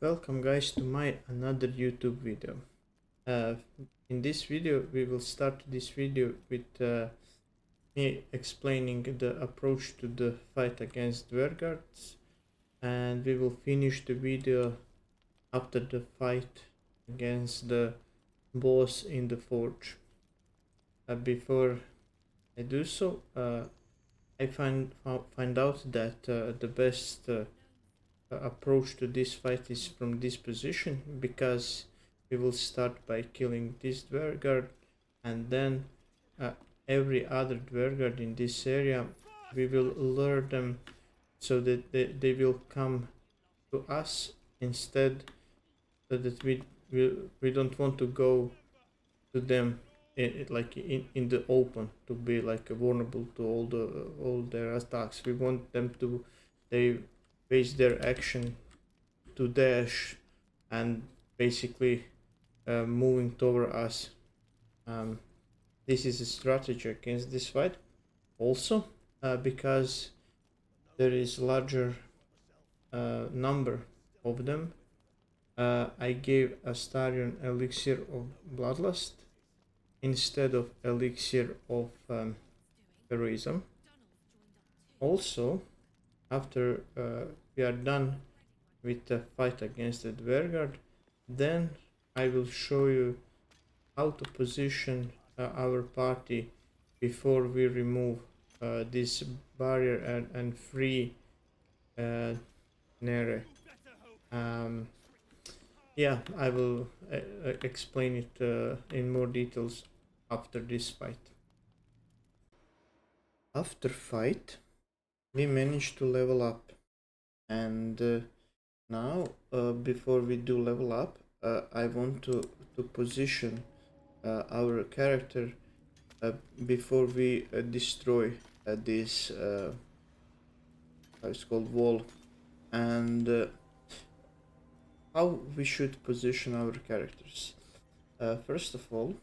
Welcome guys to my another YouTube video. Uh, in this video we will start this video with me explaining the approach to the fight against Dwergards, and we will finish the video after the fight against the boss in the forge. Before I do so, I find out that the best approach to this fight is from this position, because we will start by killing this Dwergard, and then every other Dwergard in this area we will lure them so that they will come to us instead, so that we don't want to go to them in the open to be like vulnerable to all their attacks. We want them to they base their action to dash and basically moving toward us. This is a strategy against this fight also, because there is larger number of them. I gave Astarion elixir of bloodlust instead of elixir of heroism. Also, after we are done with the fight against the Dwergard, then I will show you how to position our party before we remove this barrier and free Nere. Yeah, I will explain it in more details after this fight. After fight, we managed to level up, and now before we do level up, I want to position our character before we destroy this how it's called wall, and how we should position our characters. First of all,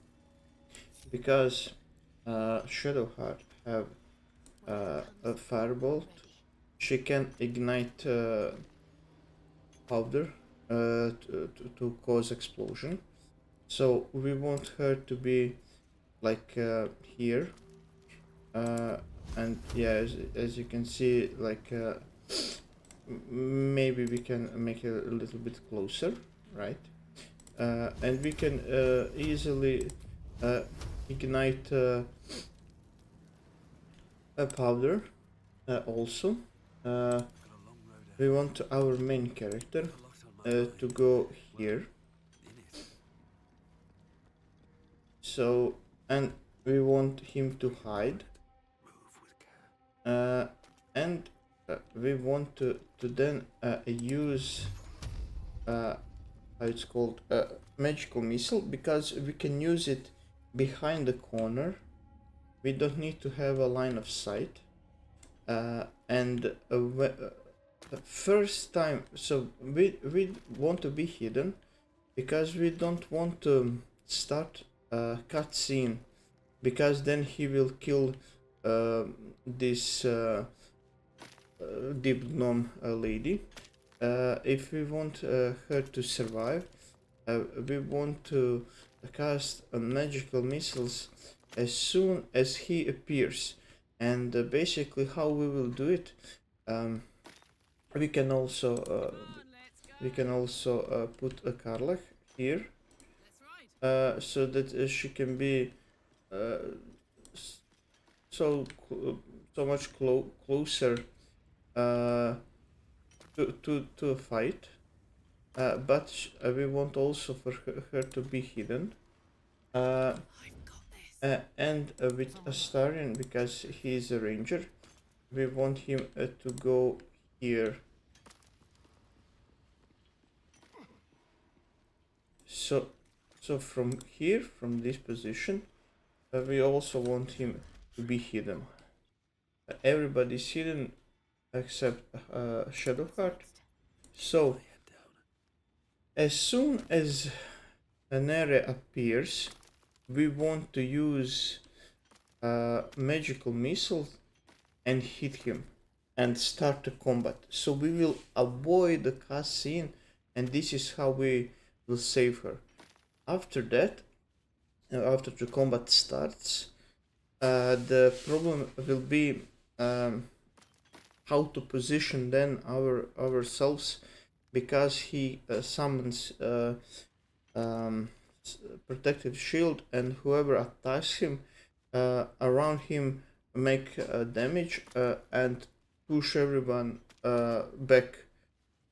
because Shadowheart have a firebolt, she can ignite powder to cause explosion. So we want her to be like here, and yeah, as you can see, like maybe we can make it a little bit closer, right? And we can easily ignite a powder also. We want our main character to go here. So, and we want him to hide. And we want to then use how it's called magical missile, because we can use it behind the corner. We don't need to have a line of sight, and the first time, so we want to be hidden because we don't want to start a cutscene, because then he will kill this deep gnome lady. If we want her to survive, we want to cast magical missiles as soon as he appears, and basically how we will do it, we can also put a Karlach here, so that she can be so much closer to a fight, but we want also for her to be hidden, and with Astarion, because he is a ranger, we want him to go here. So from here, from this position, we also want him to be hidden. Everybody's hidden except Shadowheart. So as soon as an area appears, we want to use magical missile and hit him and start the combat. So we will avoid the cutscene and this is how we will save her. After that, after the combat starts, the problem will be how to position then ourselves, because he summons um, protective shield, and whoever attacks him around him make damage and push everyone back.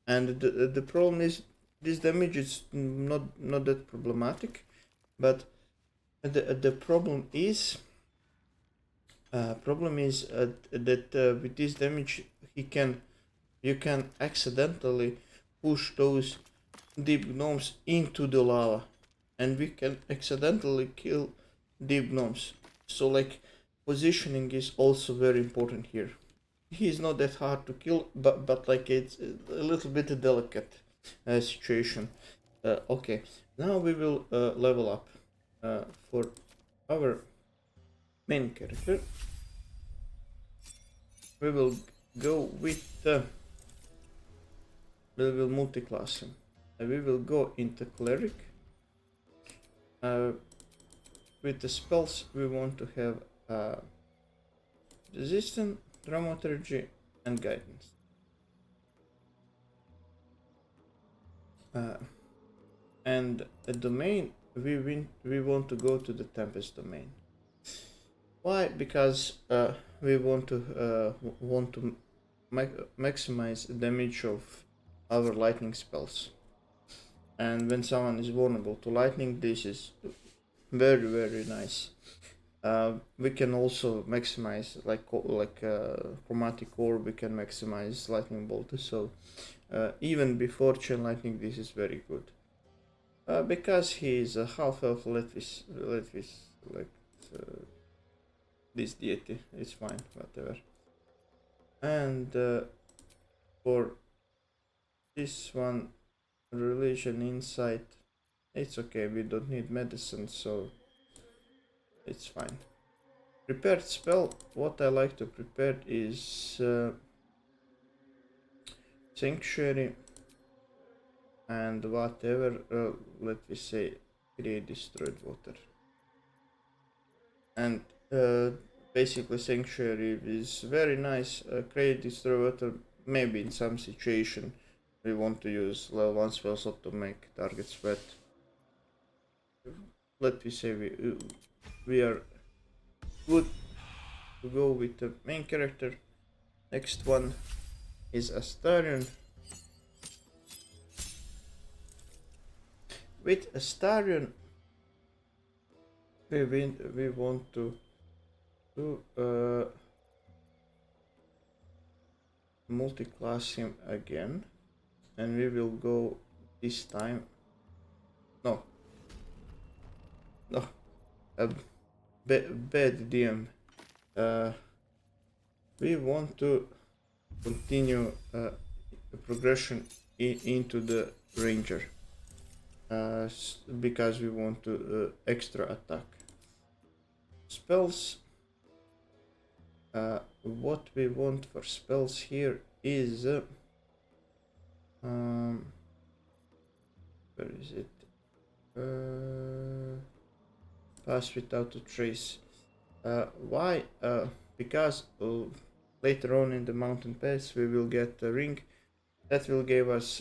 And the problem is this damage is not that problematic, but the problem is that with this damage you can accidentally push those deep gnomes into the lava, and we can accidentally kill deep gnomes. So like positioning is also very important here. He's not that hard to kill, but like it's a little bit a delicate situation. Okay, now we will level up for our main character. We will go with we will multi-class him. We will go into cleric. With the spells we want to have resistance, dramaturgy, and guidance. And a domain we want to go to the Tempest domain. Why? Because we want to maximize the damage of our lightning spells. And when someone is vulnerable to lightning, this is very nice. We can also maximize like chromatic orb. We can maximize lightning bolt. So even before chain lightning, this is very good. Because he is a half elf, let this like this deity. It's fine, whatever. And for this one, religion, insight, it's okay. We don't need medicine, so it's fine. Prepared spell. What I like to prepare is sanctuary and whatever. Let me say, create destroyed water. And basically, sanctuary is very nice. Create destroyed water. Maybe in some situation we want to use level 1 spell slot to make targets wet. Let me say we are good to go with the main character. Next one is Astarion. With Astarion, we want to do multi-class him again, and we will go this time. No, bad DM. We want to continue the progression into the ranger, because we want to extra attack. Spells. What we want for spells here is where is it? Pass without a trace. Why? Because later on in the mountain pass we will get a ring that will give us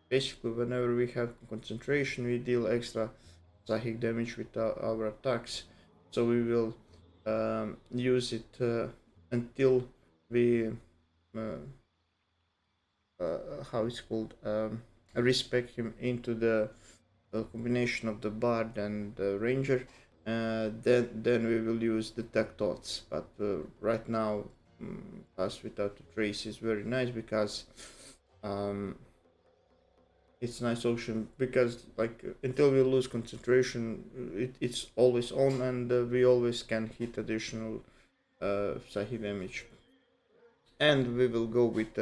basically whenever we have concentration we deal extra psychic damage with our attacks. So we will use it until we how it's called, respec him into the combination of the bard and the ranger. Then we will use the tech thoughts, but right now pass without a trace is very nice because it's a nice option, because like until we lose concentration it's always on, and we always can hit additional psychic damage. And we will go with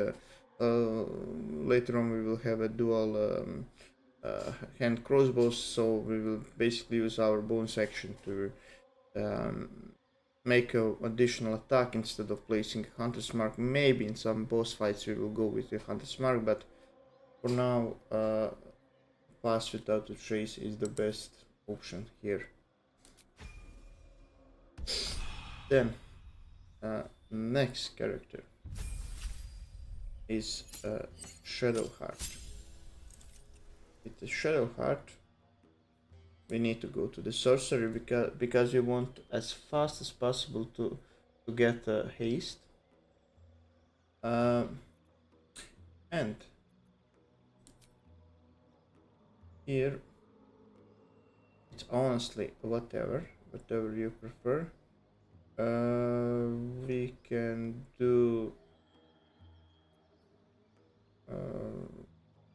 later on we will have a dual hand crossbows, so we will basically use our bonus action to make an additional attack instead of placing a hunter's mark. Maybe in some boss fights we will go with the hunter's mark, but for now, pass without a trace is the best option here. Then next character is Shadow Heart. With the Shadow Heart, we need to go to the sorcery because we want as fast as possible to get haste. And here it's honestly whatever you prefer. We can do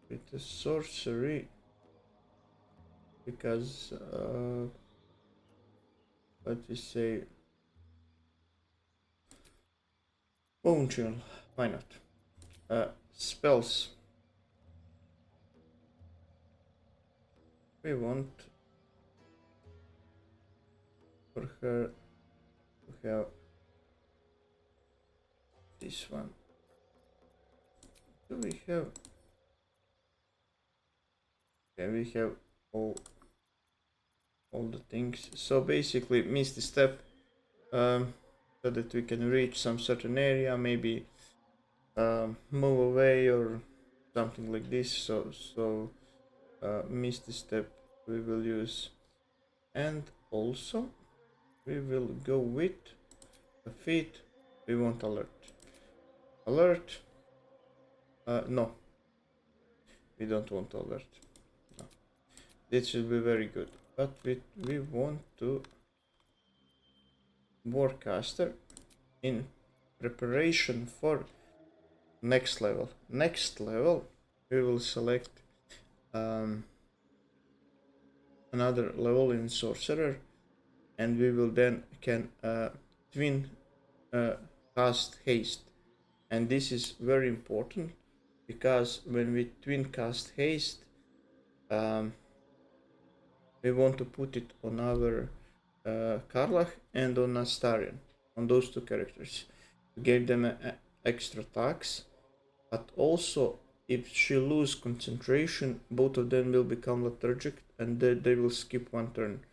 with the sorcery because what we say, bone chill, why not? Spells, we want for her to have this one. Do we have? Okay, we have all the things. So basically, Misty Step, so that we can reach some certain area, maybe move away or something like this. So Misty Step we will use, and also we will go with the feet. We want alert. No, we don't want alert. No, this will be very good, but we want to Warcaster in preparation for next level. Next level, we will select another level in Sorcerer, and we will then can twin cast haste. And this is very important because when we twin cast haste, we want to put it on our Karlach and on Astarion, on those two characters, to give them extra attacks. But also, if she loses concentration, both of them will become lethargic and they will skip one turn.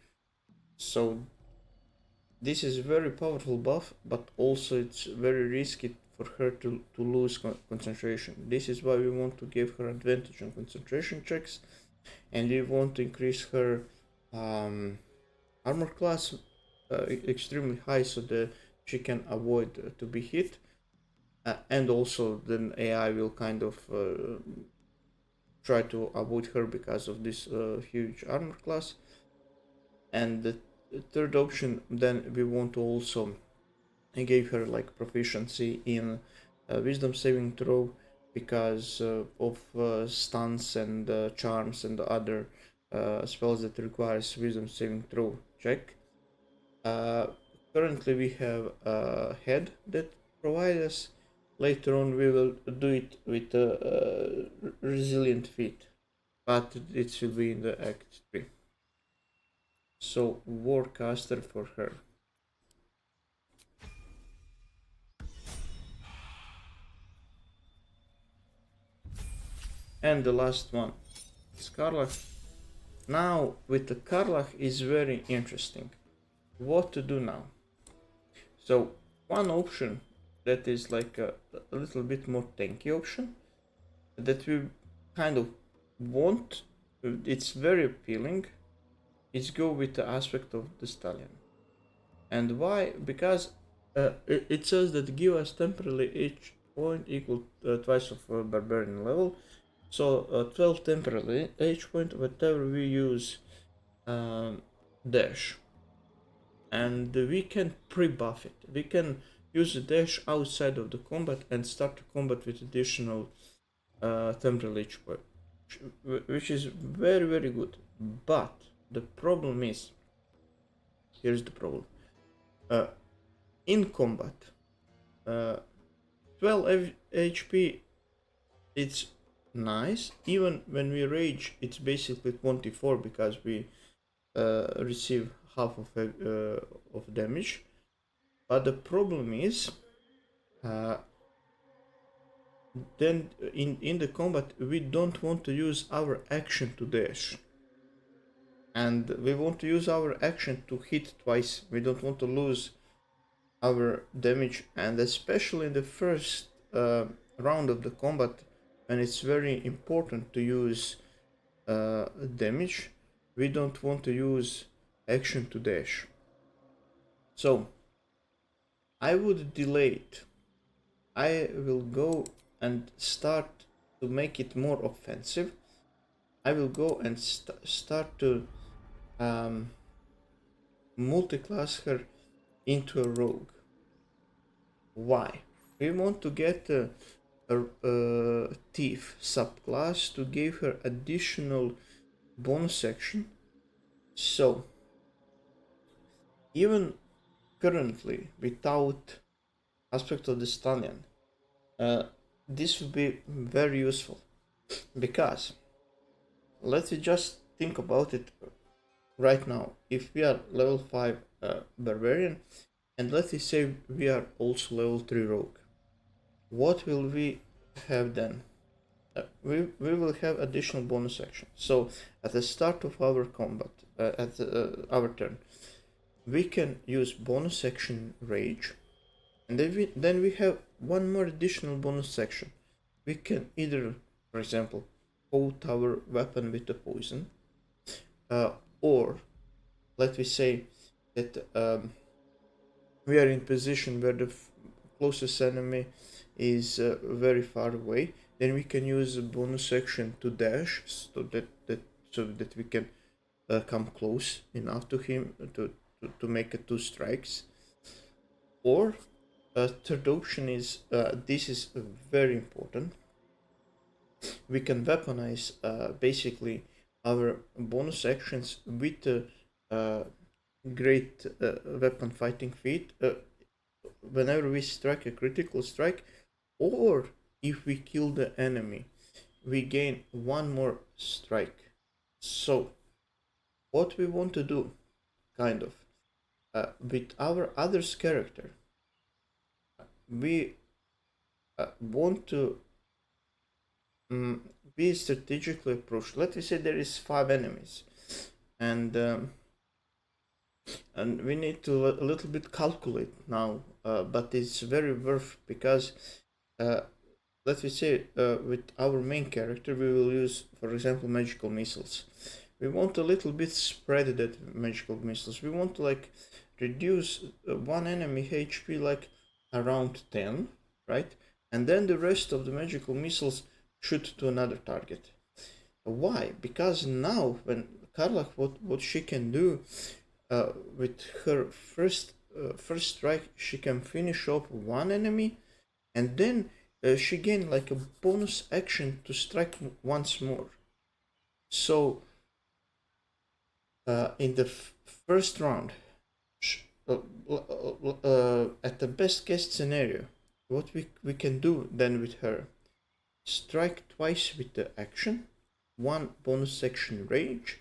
So this is a very powerful buff, but also it's very risky for her to lose concentration. This is why we want to give her advantage on concentration checks, and we want to increase her armor class extremely high so that she can avoid to be hit. And also then AI will kind of try to avoid her because of this huge armor class. And the third option, then we want to also give her like proficiency in wisdom saving throw because of stuns and charms and other spells that requires wisdom saving throw check. Currently we have a head that provides us. Later on we will do it with a resilient feat, but it will be in the act 3. So Warcaster for her. And the last one, Karlach. Now with the Karlach is very interesting. What to do now? So one option that is like a little bit more tanky option that we kind of want, it's very appealing, is go with the aspect of the stallion. And why? Because it says that give us temporarily each point equal twice of barbarian level. So 12 temporarily each point whatever we use dash. And we can pre-buff it. We can use the dash outside of the combat and start the combat with additional temporal each point, which is very very good. But the problem is, here's the problem. In combat, 12 HP, it's nice. Even when we rage, it's basically 24 because we receive half of damage. But the problem is then in the combat we don't want to use our action to dash, and we want to use our action to hit twice. We don't want to lose our damage, and especially in the first round of the combat, when it's very important to use damage, we don't want to use action to dash. So I would delay it. I will go and start to make it more offensive. I will go and start to multi-class her into a rogue. Why? We want to get a thief subclass to give her additional bonus action. So even currently, without aspect of the stallion, this would be very useful, because let's just think about it right now. If we are level 5 barbarian, and let's say we are also level 3 rogue, what will we have then? We will have additional bonus action. So at the start of our combat, at our turn, we can use bonus action rage, and then we have one more additional bonus action. We can either, for example, coat our weapon with a poison, or let me say that we are in position where the closest enemy is very far away. Then we can use a bonus action to dash, so that we can come close enough to him to make a 2 strikes. Or third option is, this is very important, we can weaponize basically our bonus actions with great weapon fighting feat whenever we strike a critical strike, or if we kill the enemy, we gain one more strike. So what we want to do, kind of, with our others character, we want to be strategically approached. Let us say there is 5 enemies, and we need to a little bit calculate now, but it's very worth, because let me say with our main character we will use, for example, magical missiles. We want a little bit spread that magical missiles. We want to like reduce one enemy HP like around 10, right? And then the rest of the magical missiles shoot to another target. Why? Because now when Karlach, what she can do with her first strike, she can finish off one enemy, and then she gain like a bonus action to strike once more. So in the first round, at the best case scenario, what we can do then with her, strike twice with the action, one bonus action rage,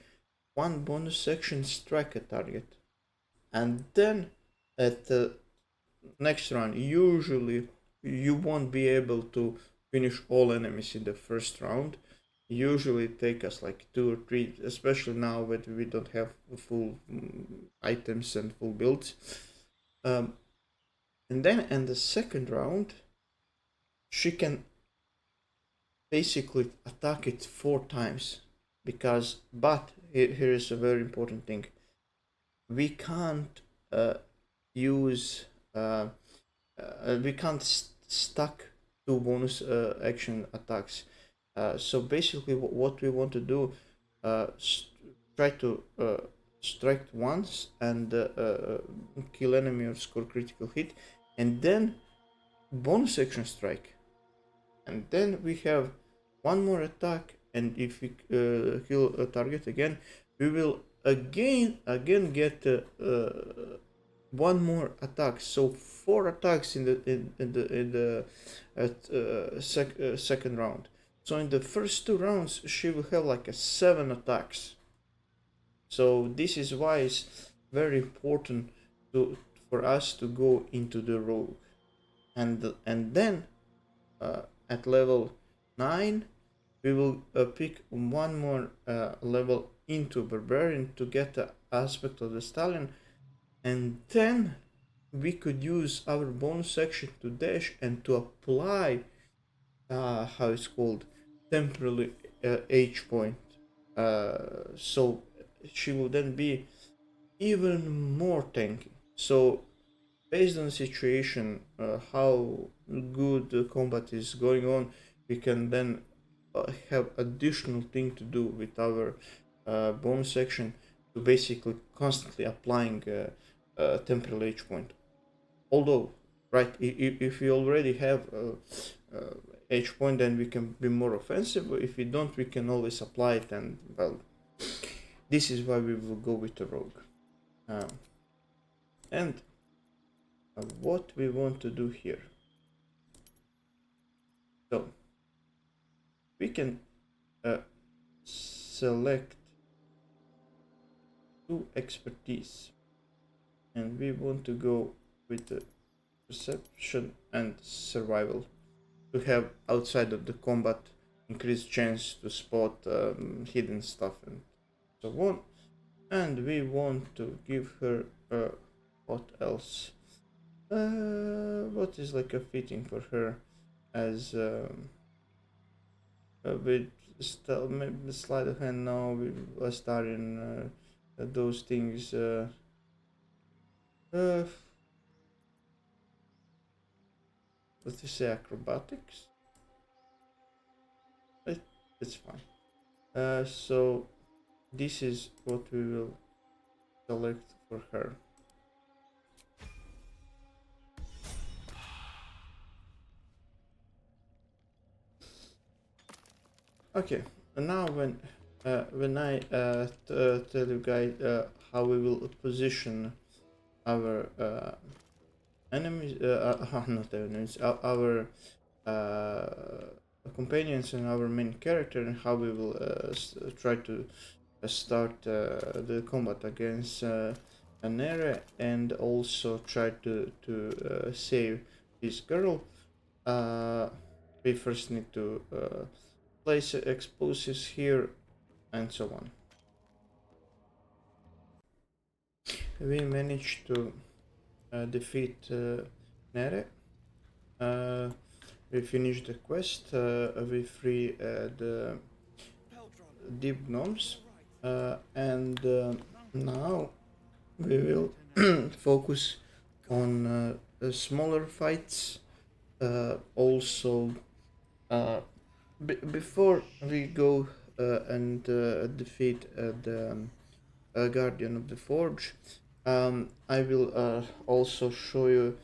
one bonus action strike a target, and then at the next round, usually you won't be able to finish all enemies in the first round. Usually take us like 2 or 3, especially now that we don't have full items and full builds. And then in the second round, she can basically attack it 4 times, because, but here is a very important thing, we can't use we can't stack 2 bonus action attacks. So basically what we want to do, try to strike once and kill enemy or score critical hit, and then bonus action strike, and then we have one more attack, and if we kill a target again, we will again get one more attack. So 4 attacks in the second round. So in the first 2 rounds she will have like 7 attacks. So this is why it's very important for us to go into the rogue, and then at level 9 we will pick one more level into Barbarian to get the aspect of the Stallion, and then we could use our bonus action to dash and to apply how it's called, temporary H point. So she will then be even more tanky. So based on the situation, how good the combat is going on, we can then have additional thing to do with our bonus section to basically constantly applying temporal H point. Although, right, if we already have H point, then we can be more offensive. If we don't, we can always apply it, and well, this is why we will go with the rogue. And what we want to do here, so we can select 2 expertise, and we want to go with the perception and survival to have outside of the combat increased chance to spot hidden stuff and so on. And we want to give her what else, what is like a fitting for her as with maybe sleight of hand now with Astarian, those things. Let's just say acrobatics. It's fine. So this is what we will select for her. Okay, and now when I tell you guys how we will position our enemies, not enemies, our companions and our main character, and how we will try to start the combat against an area, and also try to save this girl. We first need to place explosives here and so on. We managed to defeat Nere. We finished the quest. We free the deep gnomes, and now we will focus on smaller fights. Also, before we go and defeat the Guardian of the Forge, I will also show you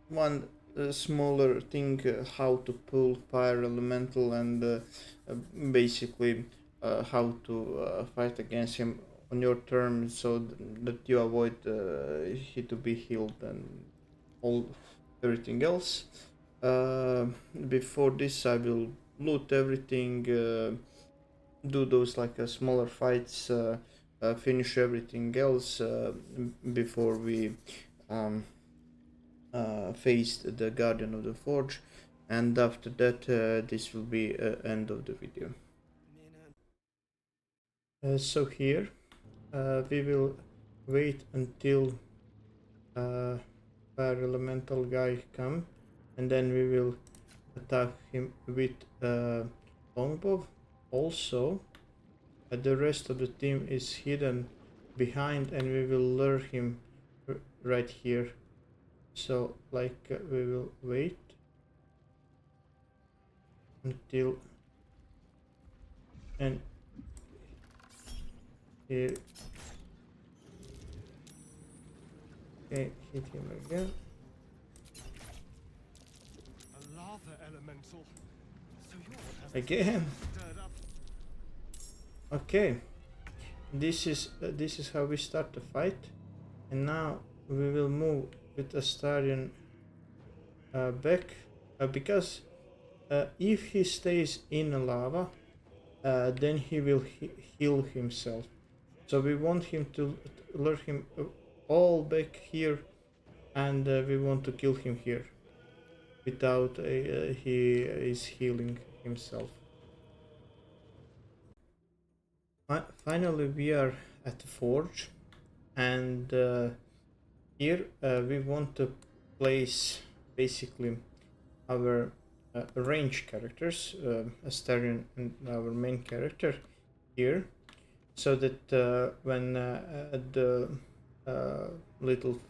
one smaller thing, how to pull Fire Elemental, and basically how to fight against him on your turn, so that you avoid he to be healed and all everything else. Before this, I will loot everything, do those like smaller fights, finish everything else before we faced the Guardian of the Forge, and after that this will be end of the video. So here we will wait until Fire Elemental guy come, and then we will attack him with longbow. Also, the rest of the team is hidden behind, and we will lure him right here. So like we will wait until, and here, okay, hit him again. A lava elemental. So Again. Okay, this is how we start the fight, and now we will move with Astarion back, because if he stays in lava, then he will heal himself. So we want him to lure him all back here, and we want to kill him here. without he is healing himself. Finally, we are at the forge, and here we want to place basically our range characters, Astarion and our main character here, so that when the little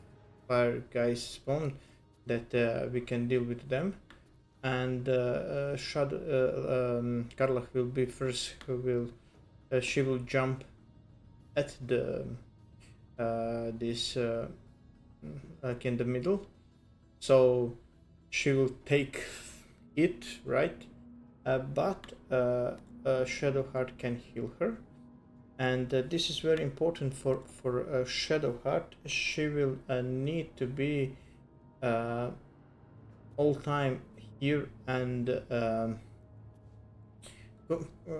fire guys spawn, that we can deal with them. And Karlach will be first, who will she will jump at the this like in the middle, so she will take it, right? But Shadowheart can heal her, and this is very important for Shadowheart. She will need to be all time here and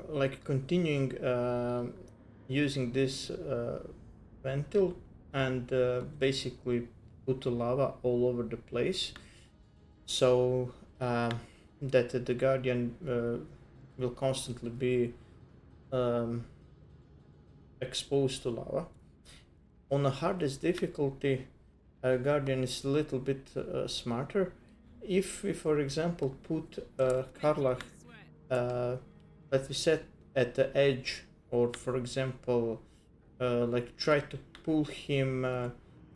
like continuing using this ventil and basically put the lava all over the place, so that the Guardian will constantly be exposed to lava. On the hardest difficulty, Guardian is a little bit smarter. If we, for example, put Karlach, let me set at the edge, or for example, like try to pull him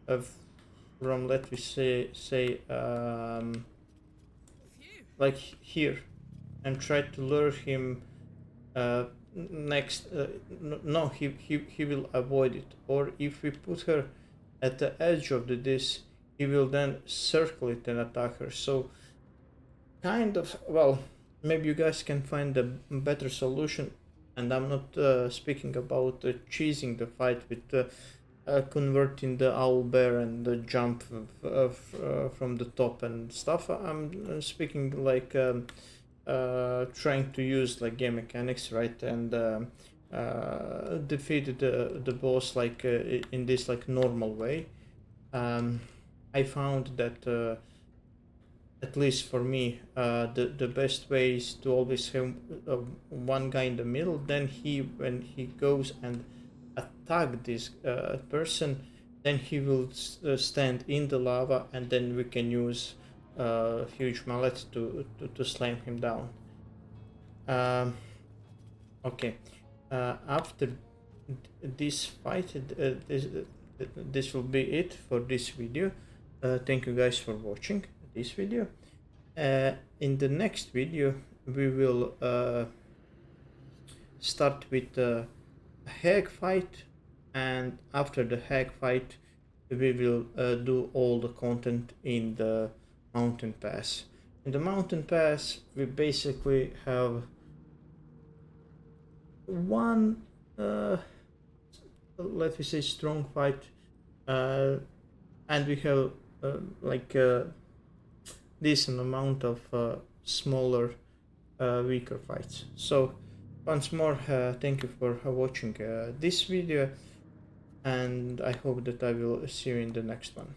from, let me say like here, and try to lure him next. No, he will avoid it. Or if we put her at the edge of the disc, he will then circle it and attack her. So kind of, well, maybe you guys can find a better solution, and I'm not speaking about cheesing the fight with converting the owl bear and the jump from the top and stuff. I'm speaking like trying to use like game mechanics, right, and defeat the boss like in this like normal way. I found that at least for me, the best way is to always have one guy in the middle. Then when he goes and attack this person, then he will stand in the lava, and then we can use huge mallet to slam him down. Okay, after this fight, this will be it for this video. Thank you guys for watching this video. In the next video, we will start with a hag fight, and after the hag fight, we will do all the content in the mountain pass. In the mountain pass, we basically have one let me say strong fight, and we have like a decent amount of smaller weaker fights. So once more, thank you for watching this video, and I hope that I will see you in the next one.